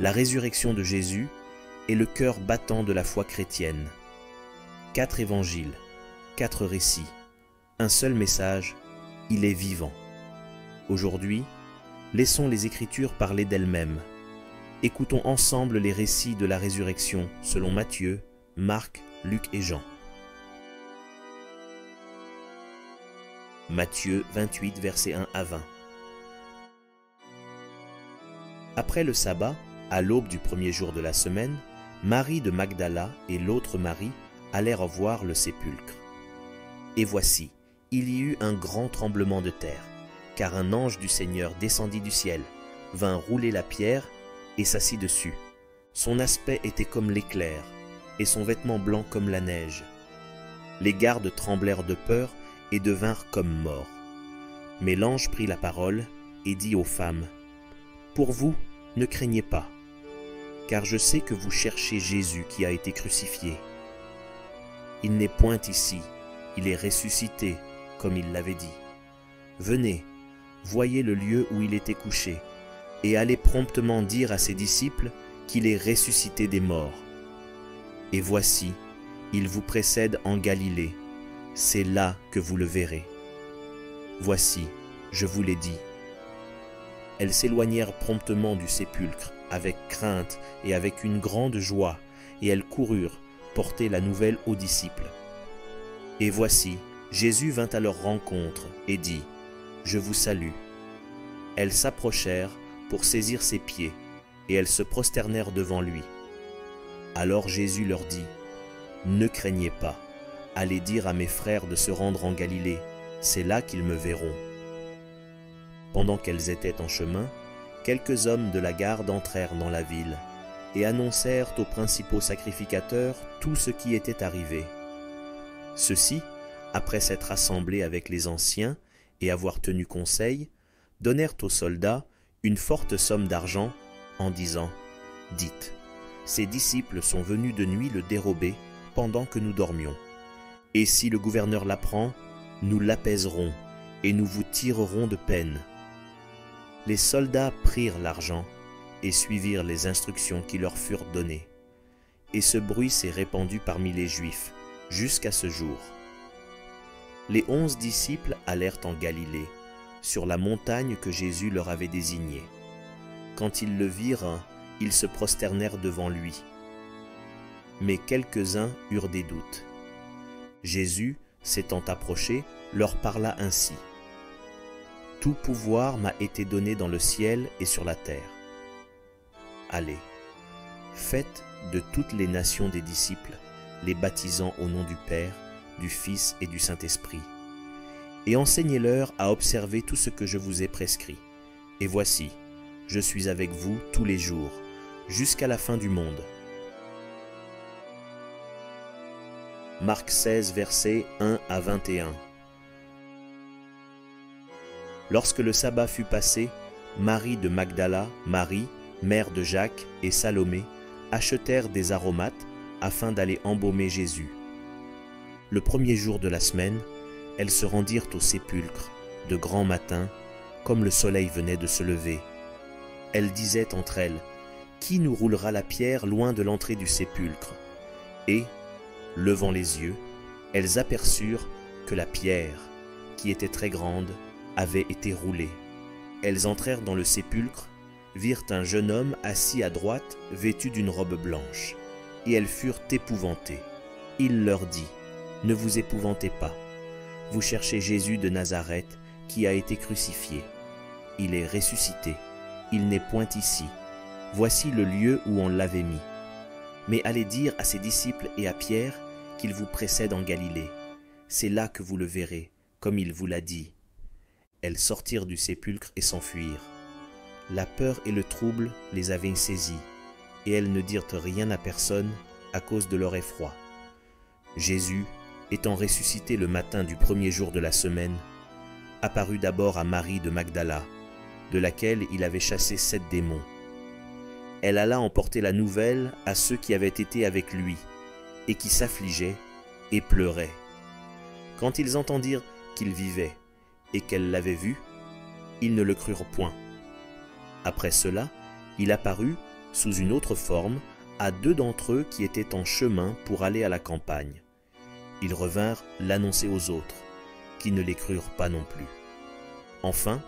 la résurrection de Jésus est le cœur battant de la foi chrétienne. 4 évangiles, 4 récits, un seul message, il est vivant. Aujourd'hui, laissons les Écritures parler d'elles-mêmes. Écoutons ensemble les récits de la résurrection selon Matthieu, Marc, Luc et Jean. Matthieu 28, versets 1 à 20. Après le sabbat, à l'aube du premier jour de la semaine, Marie de Magdala et l'autre Marie allèrent voir le sépulcre. Et voici, il y eut un grand tremblement de terre, car un ange du Seigneur descendit du ciel, vint rouler la pierre et s'assit dessus. Son aspect était comme l'éclair, et son vêtement blanc comme la neige. Les gardes tremblèrent de peur et devinrent comme morts. Mais l'ange prit la parole et dit aux femmes, « Pour vous, ne craignez pas, car je sais que vous cherchez Jésus qui a été crucifié. Il n'est point ici, il est ressuscité, comme il l'avait dit. Venez, voyez le lieu où il était couché, et allez promptement dire à ses disciples qu'il est ressuscité des morts. Et voici, il vous précède en Galilée, c'est là que vous le verrez. Voici, je vous l'ai dit. » Elles s'éloignèrent promptement du sépulcre, avec crainte et avec une grande joie, et elles coururent porter la nouvelle aux disciples. Et voici, Jésus vint à leur rencontre et dit, « Je vous salue. » Elles s'approchèrent pour saisir ses pieds, et elles se prosternèrent devant lui. Alors Jésus leur dit, « Ne craignez pas, allez dire à mes frères de se rendre en Galilée, c'est là qu'ils me verront. » Pendant qu'elles étaient en chemin, quelques hommes de la garde entrèrent dans la ville et annoncèrent aux principaux sacrificateurs tout ce qui était arrivé. Ceux-ci, après s'être assemblés avec les anciens et avoir tenu conseil, donnèrent aux soldats une forte somme d'argent en disant « Dites, ces disciples sont venus de nuit le dérober pendant que nous dormions. Et si le gouverneur l'apprend, nous l'apaiserons et nous vous tirerons de peine. » Les soldats prirent l'argent et suivirent les instructions qui leur furent données. Et ce bruit s'est répandu parmi les Juifs jusqu'à ce jour. Les 11 disciples allèrent en Galilée, sur la montagne que Jésus leur avait désignée. Quand ils le virent, ils se prosternèrent devant lui. Mais quelques-uns eurent des doutes. Jésus, s'étant approché, leur parla ainsi. « Tout pouvoir m'a été donné dans le ciel et sur la terre. Allez, faites de toutes les nations des disciples, les baptisant au nom du Père, du Fils et du Saint-Esprit, et enseignez-leur à observer tout ce que je vous ai prescrit. Et voici, je suis avec vous tous les jours, jusqu'à la fin du monde. » Marc 16, versets 1 à 21. Lorsque le sabbat fut passé, Marie de Magdala, Marie, mère de Jacques, et Salomé achetèrent des aromates afin d'aller embaumer Jésus. Le premier jour de la semaine, elles se rendirent au sépulcre, de grand matin, comme le soleil venait de se lever. Elles disaient entre elles, « Qui nous roulera la pierre loin de l'entrée du sépulcre ?» Et, levant les yeux, elles aperçurent que la pierre, qui était très grande, avait été roulée. Elles entrèrent dans le sépulcre, virent un jeune homme assis à droite, vêtu d'une robe blanche, et elles furent épouvantées. Il leur dit, « Ne vous épouvantez pas, vous cherchez Jésus de Nazareth, qui a été crucifié. Il est ressuscité, il n'est point ici. Voici le lieu où on l'avait mis. Mais allez dire à ses disciples et à Pierre qu'il vous précède en Galilée. C'est là que vous le verrez, comme il vous l'a dit. » Elles sortirent du sépulcre et s'enfuirent. La peur et le trouble les avaient saisies, et elles ne dirent rien à personne à cause de leur effroi. Jésus, étant ressuscité le matin du premier jour de la semaine, apparut d'abord à Marie de Magdala, de laquelle il avait chassé 7 démons. Elle alla emporter la nouvelle à ceux qui avaient été avec lui, et qui s'affligeaient et pleuraient. Quand ils entendirent qu'il vivait, et qu'elle l'avait vu, ils ne le crurent point. Après cela, il apparut sous une autre forme, à 2 d'entre eux qui étaient en chemin pour aller à la campagne. Ils revinrent l'annoncer aux autres, qui ne les crurent pas non plus. Enfin,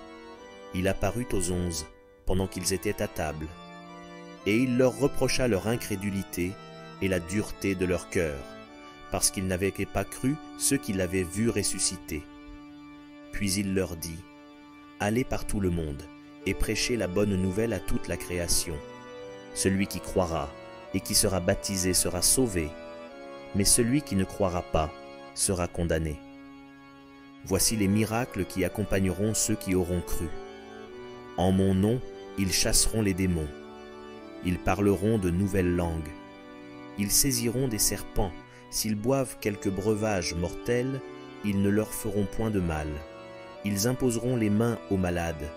il apparut aux 11, pendant qu'ils étaient à table, et il leur reprocha leur incrédulité et la dureté de leur cœur, parce qu'ils n'avaient pas cru ceux qui l'avaient vu ressusciter. Puis il leur dit, « Allez par tout le monde, et prêchez la bonne nouvelle à toute la création. Celui qui croira et qui sera baptisé sera sauvé, mais celui qui ne croira pas sera condamné. Voici les miracles qui accompagneront ceux qui auront cru. En mon nom, ils chasseront les démons. Ils parleront de nouvelles langues. Ils saisiront des serpents. S'ils boivent quelque breuvage mortel, ils ne leur feront point de mal. Ils imposeront les mains aux malades,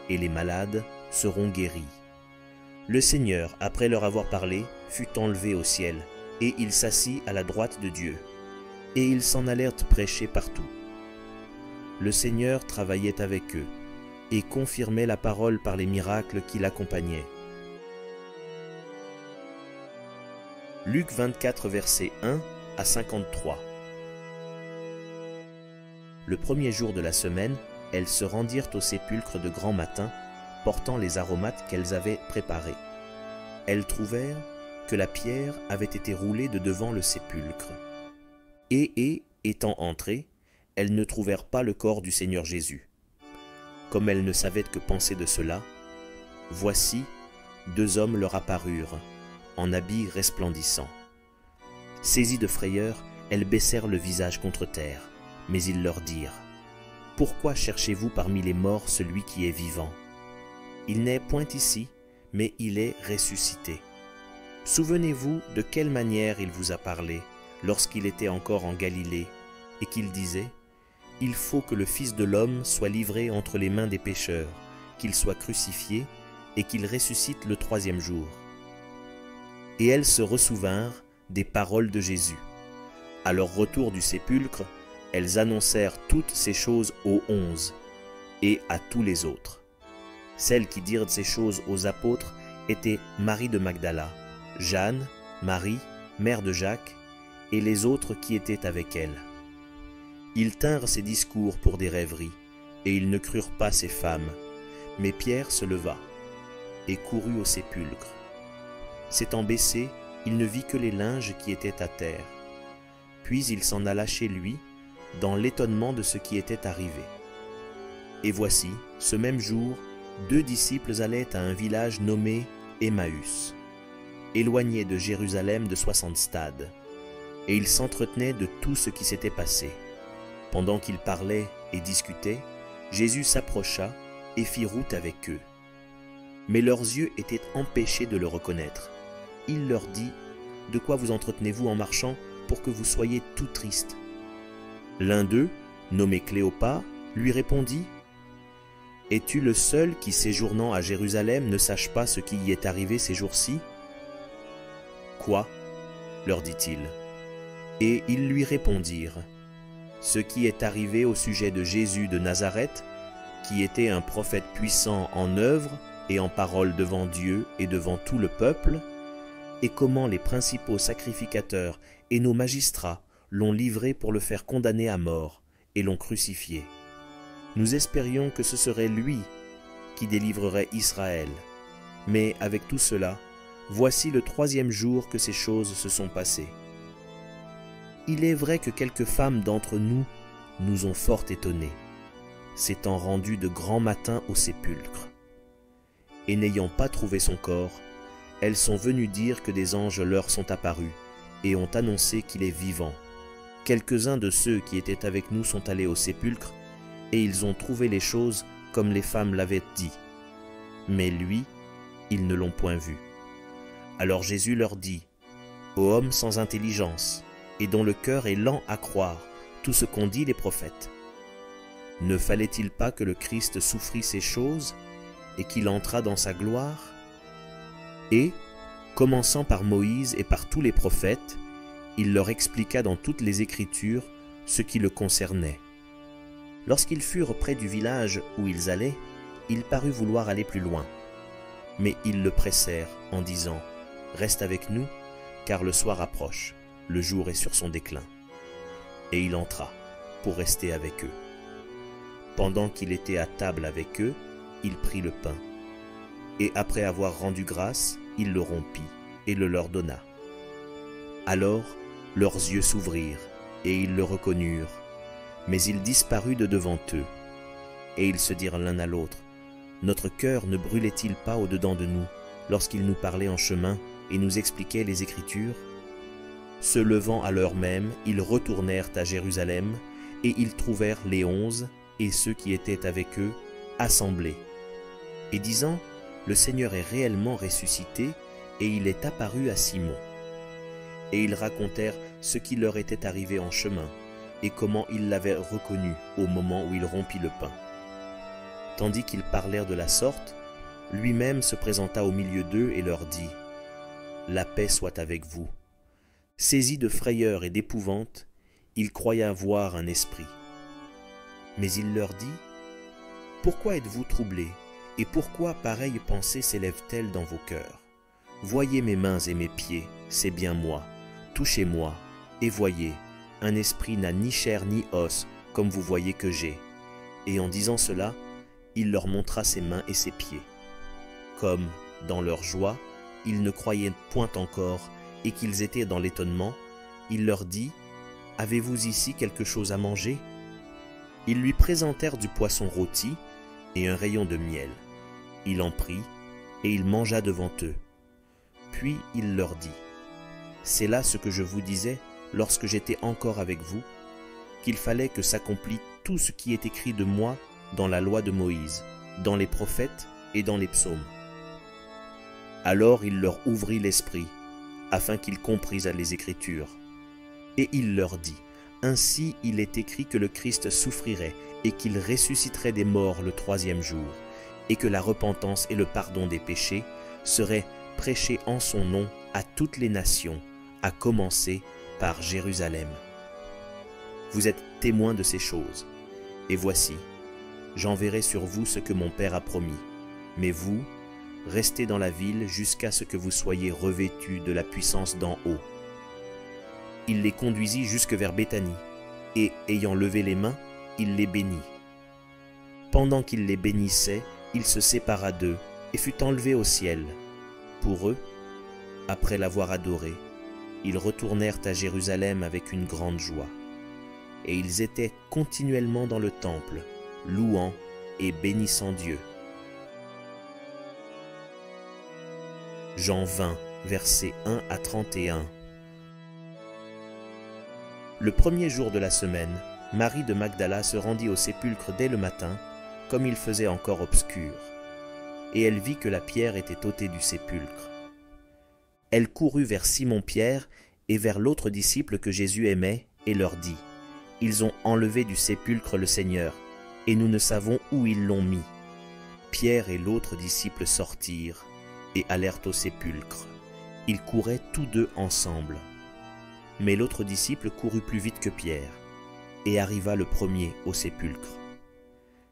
et les malades seront guéris. » Le Seigneur, après leur avoir parlé, fut enlevé au ciel, et il s'assit à la droite de Dieu. Et ils s'en allèrent prêcher partout. Le Seigneur travaillait avec eux, et confirmait la parole par les miracles qui l'accompagnaient. Luc 24, versets 1 à 53. Le premier jour de la semaine, elles se rendirent au sépulcre de grand matin, portant les aromates qu'elles avaient préparés. Elles trouvèrent que la pierre avait été roulée de devant le sépulcre. Et étant entrées, elles ne trouvèrent pas le corps du Seigneur Jésus. Comme elles ne savaient que penser de cela, voici, 2 hommes leur apparurent, en habits resplendissants. Saisies de frayeur, elles baissèrent le visage contre terre, mais ils leur dirent, « Pourquoi cherchez-vous parmi les morts celui qui est vivant? Il n'est point ici, mais il est ressuscité. Souvenez-vous de quelle manière il vous a parlé lorsqu'il était encore en Galilée, et qu'il disait, « Il faut que le Fils de l'homme soit livré entre les mains des pécheurs, qu'il soit crucifié, et qu'il ressuscite le 3e jour. » Et elles se ressouvinrent des paroles de Jésus. À leur retour du sépulcre, elles annoncèrent toutes ces choses aux 11 et à tous les autres. Celles qui dirent ces choses aux apôtres étaient Marie de Magdala, Jeanne, Marie, mère de Jacques, et les autres qui étaient avec elle. Ils tinrent ces discours pour des rêveries, et ils ne crurent pas ces femmes. Mais Pierre se leva et courut au sépulcre. S'étant baissé, il ne vit que les linges qui étaient à terre. Puis il s'en alla chez lui, dans l'étonnement de ce qui était arrivé. Et voici, ce même jour, 2 disciples allaient à un village nommé Emmaüs, éloigné de Jérusalem de 60 stades, et ils s'entretenaient de tout ce qui s'était passé. Pendant qu'ils parlaient et discutaient, Jésus s'approcha et fit route avec eux. Mais leurs yeux étaient empêchés de le reconnaître. Il leur dit, « De quoi vous entretenez-vous en marchant pour que vous soyez tout tristes ?» L'un d'eux, nommé Cléopas, lui répondit, « Es-tu le seul qui, séjournant à Jérusalem, ne sache pas ce qui y est arrivé ces jours-ci » ? « Quoi ?» leur dit-il. Et ils lui répondirent, « Ce qui est arrivé au sujet de Jésus de Nazareth, qui était un prophète puissant en œuvre et en parole devant Dieu et devant tout le peuple, et comment les principaux sacrificateurs et nos magistrats l'ont livré pour le faire condamner à mort et l'ont crucifié. Nous espérions que ce serait lui qui délivrerait Israël. Mais avec tout cela, voici le 3e jour que ces choses se sont passées. Il est vrai que quelques femmes d'entre nous nous ont fort étonnés, s'étant rendues de grand matin au sépulcre. Et n'ayant pas trouvé son corps, elles sont venues dire que des anges leur sont apparus et ont annoncé qu'il est vivant. Quelques-uns de ceux qui étaient avec nous sont allés au sépulcre et ils ont trouvé les choses comme les femmes l'avaient dit. Mais lui, ils ne l'ont point vu. Alors Jésus leur dit, « Ô hommes sans intelligence, et dont le cœur est lent à croire tout ce qu'ont dit les prophètes, ne fallait-il pas que le Christ souffrit ces choses et qu'il entrât dans sa gloire ?» Et, commençant par Moïse et par tous les prophètes, il leur expliqua dans toutes les Écritures ce qui le concernait. Lorsqu'ils furent près du village où ils allaient, il parut vouloir aller plus loin. Mais ils le pressèrent en disant « Reste avec nous, car le soir approche, le jour est sur son déclin. » Et il entra pour rester avec eux. Pendant qu'il était à table avec eux, il prit le pain. Et après avoir rendu grâce, il le rompit et le leur donna. Alors leurs yeux s'ouvrirent et ils le reconnurent, mais il disparut de devant eux. Et ils se dirent l'un à l'autre, « Notre cœur ne brûlait-il pas au-dedans de nous lorsqu'il nous parlait en chemin et nous expliquait les Écritures ?» Se levant à l'heure même, ils retournèrent à Jérusalem et ils trouvèrent les 11 et ceux qui étaient avec eux assemblés. Et disant, « Le Seigneur est réellement ressuscité et il est apparu à Simon. » Et ils racontèrent ce qui leur était arrivé en chemin et comment ils l'avaient reconnu au moment où il rompit le pain. Tandis qu'ils parlèrent de la sorte, lui-même se présenta au milieu d'eux et leur dit, « La paix soit avec vous. » Saisi de frayeur et d'épouvante, ils croyaient voir un esprit. Mais il leur dit, « Pourquoi êtes-vous troublés, et pourquoi pareille pensée s'élève-t-elle dans vos cœurs? Voyez mes mains et mes pieds, c'est bien moi. Touchez-moi, et voyez, un esprit n'a ni chair ni os, comme vous voyez que j'ai. » Et en disant cela, il leur montra ses mains et ses pieds. Comme, dans leur joie, ils ne croyaient point encore, et qu'ils étaient dans l'étonnement, il leur dit, « Avez-vous ici quelque chose à manger ?» Ils lui présentèrent du poisson rôti et un rayon de miel. Il en prit, et il mangea devant eux. Puis il leur dit, « C'est là ce que je vous disais lorsque j'étais encore avec vous, qu'il fallait que s'accomplît tout ce qui est écrit de moi dans la loi de Moïse, dans les prophètes et dans les psaumes. » Alors il leur ouvrit l'esprit, afin qu'ils comprisent les Écritures. Et il leur dit, « Ainsi il est écrit que le Christ souffrirait et qu'il ressusciterait des morts le 3e jour, et que la repentance et le pardon des péchés seraient prêchés en son nom à toutes les nations, à commencer par Jérusalem. Vous êtes témoins de ces choses, et voici, j'enverrai sur vous ce que mon Père a promis, mais vous, restez dans la ville jusqu'à ce que vous soyez revêtus de la puissance d'en haut. » Il les conduisit jusque vers Béthanie, et, ayant levé les mains, il les bénit. Pendant qu'il les bénissait, il se sépara d'eux et fut enlevé au ciel. Pour eux, après l'avoir adoré, ils retournèrent à Jérusalem avec une grande joie. Et ils étaient continuellement dans le temple, louant et bénissant Dieu. Jean 20, versets 1 à 31. Le premier jour de la semaine, Marie de Magdala se rendit au sépulcre dès le matin, comme il faisait encore obscur, et elle vit que la pierre était ôtée du sépulcre. Elle courut vers Simon-Pierre et vers l'autre disciple que Jésus aimait, et leur dit, « Ils ont enlevé du sépulcre le Seigneur, et nous ne savons où ils l'ont mis. » Pierre et l'autre disciple sortirent et allèrent au sépulcre. Ils couraient tous deux ensemble. Mais l'autre disciple courut plus vite que Pierre, et arriva le premier au sépulcre.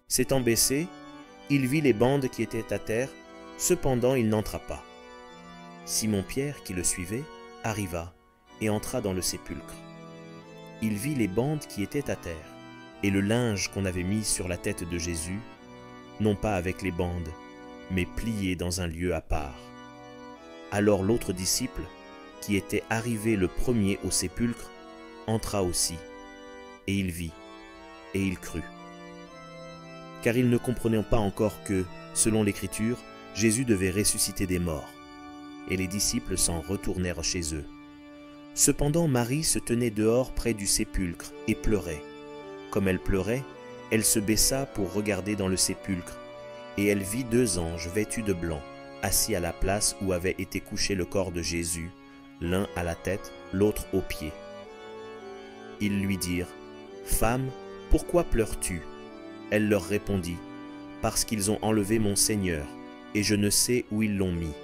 S'étant baissé, il vit les bandes qui étaient à terre, cependant il n'entra pas. Simon-Pierre, qui le suivait, arriva et entra dans le sépulcre. Il vit les bandes qui étaient à terre, et le linge qu'on avait mis sur la tête de Jésus, non pas avec les bandes, mais plié dans un lieu à part. Alors l'autre disciple, qui était arrivé le premier au sépulcre, entra aussi, et il vit, et il crut. Car il ne comprenait pas encore que, selon l'Écriture, Jésus devait ressusciter des morts. Et les disciples s'en retournèrent chez eux. Cependant Marie se tenait dehors près du sépulcre et pleurait. Comme elle pleurait, elle se baissa pour regarder dans le sépulcre, et elle vit 2 anges vêtus de blanc, assis à la place où avait été couché le corps de Jésus, l'un à la tête, l'autre aux pieds. Ils lui dirent, « Femme, pourquoi pleures-tu » Elle leur répondit, « Parce qu'ils ont enlevé mon Seigneur, et je ne sais où ils l'ont mis. »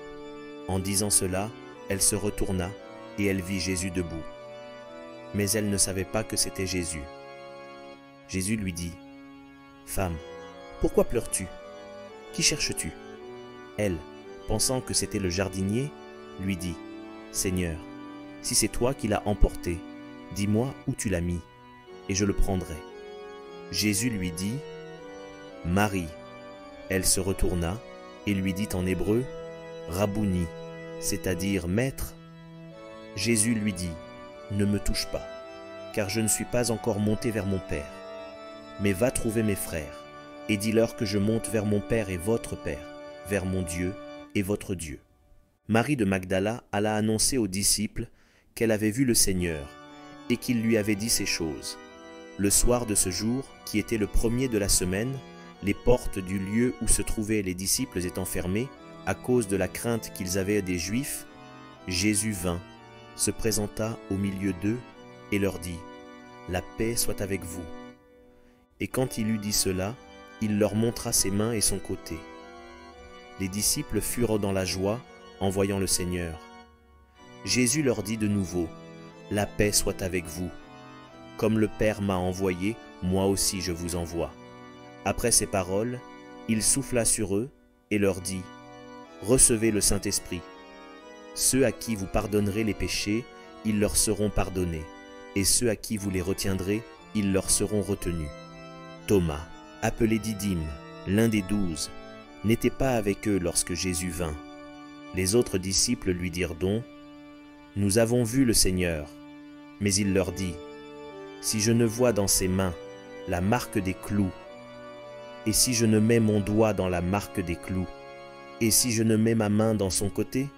En disant cela, elle se retourna, et elle vit Jésus debout. Mais elle ne savait pas que c'était Jésus. Jésus lui dit, « Femme, pourquoi pleures-tu? Qui cherches-tu » Elle, pensant que c'était le jardinier, lui dit, « Seigneur, si c'est toi qui l'as emporté, dis-moi où tu l'as mis, et je le prendrai. » Jésus lui dit, « Marie. » Elle se retourna et lui dit en hébreu, « Rabouni », c'est-à-dire « Maître ». Jésus lui dit, « Ne me touche pas, car je ne suis pas encore monté vers mon Père. Mais va trouver mes frères, et dis-leur que je monte vers mon Père et votre Père, vers mon Dieu et votre Dieu. » Marie de Magdala alla annoncer aux disciples qu'elle avait vu le Seigneur et qu'il lui avait dit ces choses. Le soir de ce jour, qui était le premier de la semaine, les portes du lieu où se trouvaient les disciples étant fermées, à cause de la crainte qu'ils avaient des Juifs, Jésus vint, se présenta au milieu d'eux et leur dit, « La paix soit avec vous. » Et quand il eut dit cela, il leur montra ses mains et son côté. Les disciples furent dans la joie en voyant le Seigneur. Jésus leur dit de nouveau, « La paix soit avec vous. Comme le Père m'a envoyé, moi aussi je vous envoie. » Après ces paroles, il souffla sur eux et leur dit, « Recevez le Saint-Esprit. Ceux à qui vous pardonnerez les péchés, ils leur seront pardonnés, et ceux à qui vous les retiendrez, ils leur seront retenus. » Thomas, appelé Didyme, l'un des 12, n'était pas avec eux lorsque Jésus vint. Les autres disciples lui dirent donc, « Nous avons vu le Seigneur. » Mais il leur dit, « Si je ne vois dans ses mains la marque des clous, et si je ne mets mon doigt dans la marque des clous, et si je ne mets ma main dans son côté,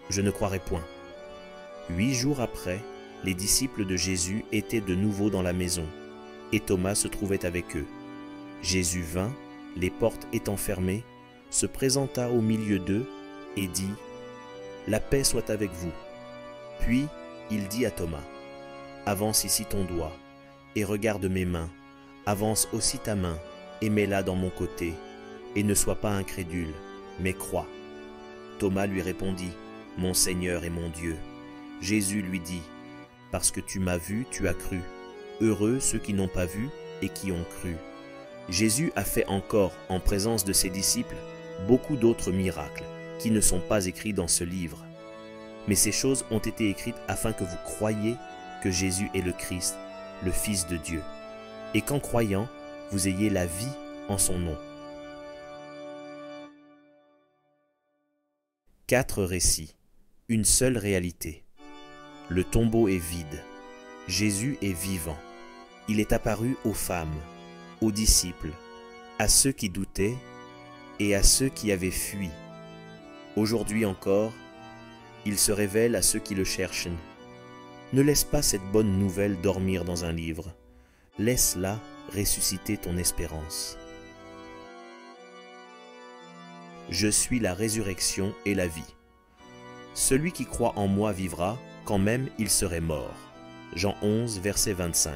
je ne croirai point. » 8 jours après, les disciples de Jésus étaient de nouveau dans la maison, et Thomas se trouvait avec eux. Jésus vint, les portes étant fermées, se présenta au milieu d'eux et dit, « La paix soit avec vous. » Puis il dit à Thomas, « Avance ici ton doigt, et regarde mes mains, avance aussi ta main, et mets-la dans mon côté, et ne sois pas incrédule, mais crois. » Thomas lui répondit, « Mon Seigneur et mon Dieu. » Jésus lui dit, « Parce que tu m'as vu, tu as cru. Heureux ceux qui n'ont pas vu et qui ont cru. » Jésus a fait encore, en présence de ses disciples, beaucoup d'autres miracles qui ne sont pas écrits dans ce livre. Mais ces choses ont été écrites afin que vous croyiez que Jésus est le Christ, le Fils de Dieu, et qu'en croyant, vous ayez la vie en son nom. 4 récits, une seule réalité. Le tombeau est vide. Jésus est vivant. Il est apparu aux femmes, aux disciples, à ceux qui doutaient et à ceux qui avaient fui. Aujourd'hui encore, il se révèle à ceux qui le cherchent. Ne laisse pas cette bonne nouvelle dormir dans un livre. Laisse-la ressusciter ton espérance. Je suis la résurrection et la vie. Celui qui croit en moi vivra, quand même il serait mort. Jean 11, verset 25.